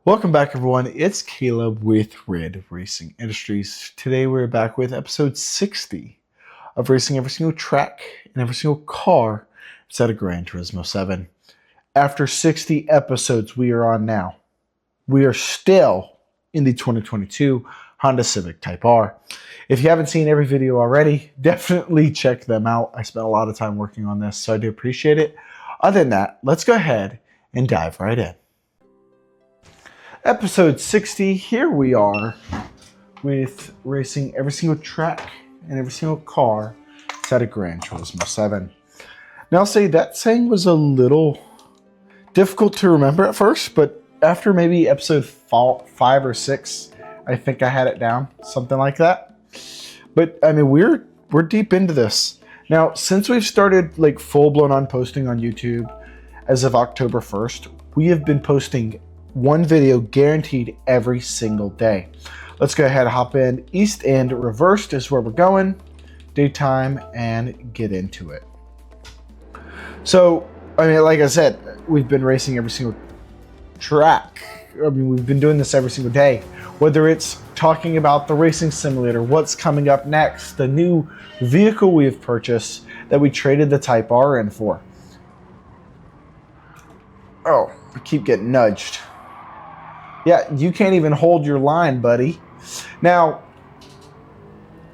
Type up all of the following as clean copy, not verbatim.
Welcome back, everyone. It's Caleb with Red Racing Industries. Today we're back with episode 60 of racing every single track and every single car inside of Gran Turismo 7. After 60 episodes we are on now, we are still in the 2022 Honda Civic Type R. If you haven't seen every video already, definitely check them out. I spent a lot of time working on this, so I do appreciate it. Other than that, let's go ahead and dive right in. Episode 60, here we are with racing every single track and every single car inside of Gran Turismo 7. Now I'll say that saying was a little difficult to remember at first, but after maybe episode 5 or 6, I think I had it down, something like that. But I mean, we're deep into this. Now, since we've started like full-blown on posting on YouTube as of October 1st, we have been posting one video guaranteed every single day. Let's go ahead and hop in. East and reversed is where we're going. Daytime and get into it. So, I mean, like I said, we've been racing every single track. I mean, we've been doing this every single day. Whether it's talking about the racing simulator, what's coming up next, the new vehicle we have purchased that we traded the Type R in for. Oh, I keep getting nudged. Yeah, you can't even hold your line, buddy. Now,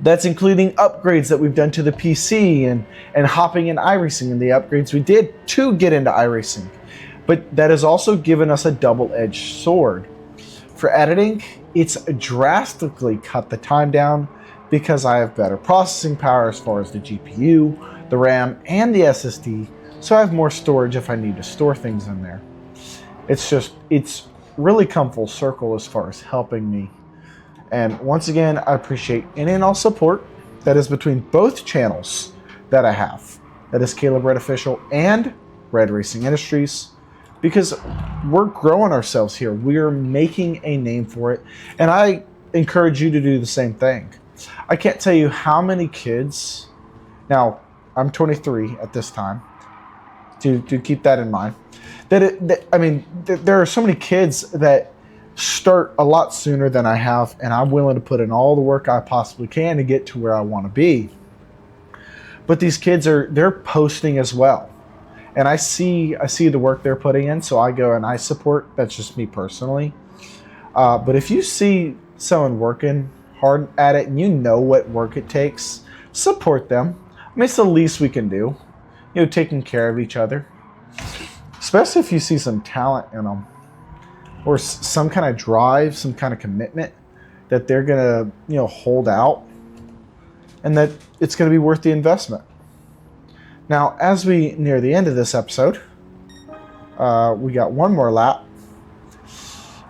that's including upgrades that we've done to the PC and hopping in iRacing and the upgrades we did to get into iRacing. But that has also given us a double-edged sword. For editing, it's drastically cut the time down because I have better processing power as far as the GPU, the RAM, and the SSD, so I have more storage if I need to store things in there. It's really come full circle as far as helping me. And once again, I appreciate any and all support that is between both channels that I have. That is Caleb Red Official and Red Racing Industries, because we're growing ourselves here. We are making a name for it. And I encourage you to do the same thing. I can't tell you how many kids, now I'm 23 at this time, to keep that in mind. There are so many kids that start a lot sooner than I have, and I'm willing to put in all the work I possibly can to get to where I want to be. But these kids they're posting as well, and I see the work they're putting in, so I go and I support. That's just me personally. But if you see someone working hard at it and you know what work it takes, support them. I mean, it's the least we can do. You know, taking care of each other. Especially if you see some talent in them, or some kind of drive, some kind of commitment that they're gonna, hold out, and that it's gonna be worth the investment. Now, as we near the end of this episode, we got one more lap.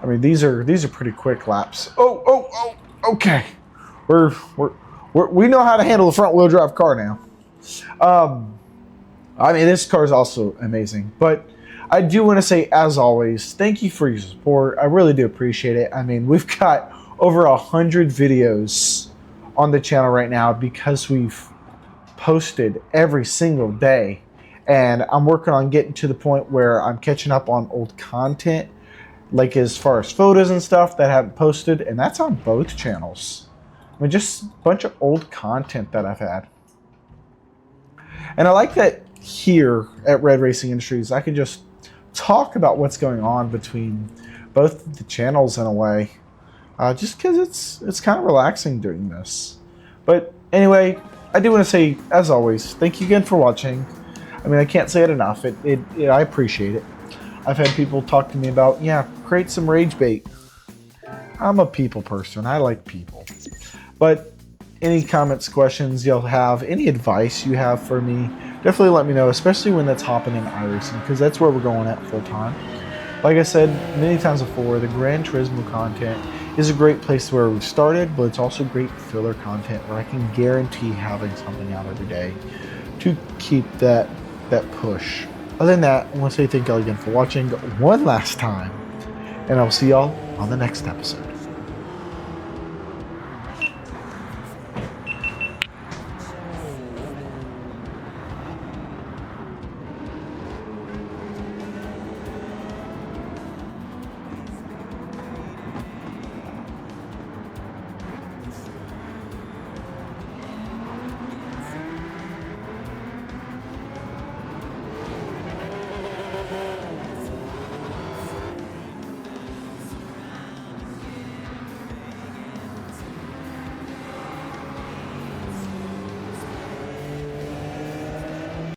I mean, these are pretty quick laps. Oh, okay. We know how to handle a front wheel drive car now. I mean, this car is also amazing, but I do want to say, as always, thank you for your support. I really do appreciate it. I mean, we've got over 100 videos on the channel right now because we've posted every single day, and I'm working on getting to the point where I'm catching up on old content, like as far as photos and stuff that I haven't posted, and that's on both channels. I mean, just a bunch of old content that I've had. And I like that here at Red Racing Industries, I can just talk about what's going on between both the channels in a way, just because it's kind of relaxing doing this. But anyway, I do want to say, as always, thank you again for watching. I mean, I can't say it enough. I appreciate it. I've had people talk to me about, create some rage bait. I'm a people person. I like people. But any comments, questions you'll have, any advice you have for me, definitely let me know, especially when that's hopping in iRacing, because that's where we're going at full time. Like I said many times before, the Gran Turismo content is a great place where we've started, but it's also great filler content where I can guarantee having something out every day to keep that push. Other than that, I want to say thank y'all again for watching one last time, and I'll see y'all on the next episode.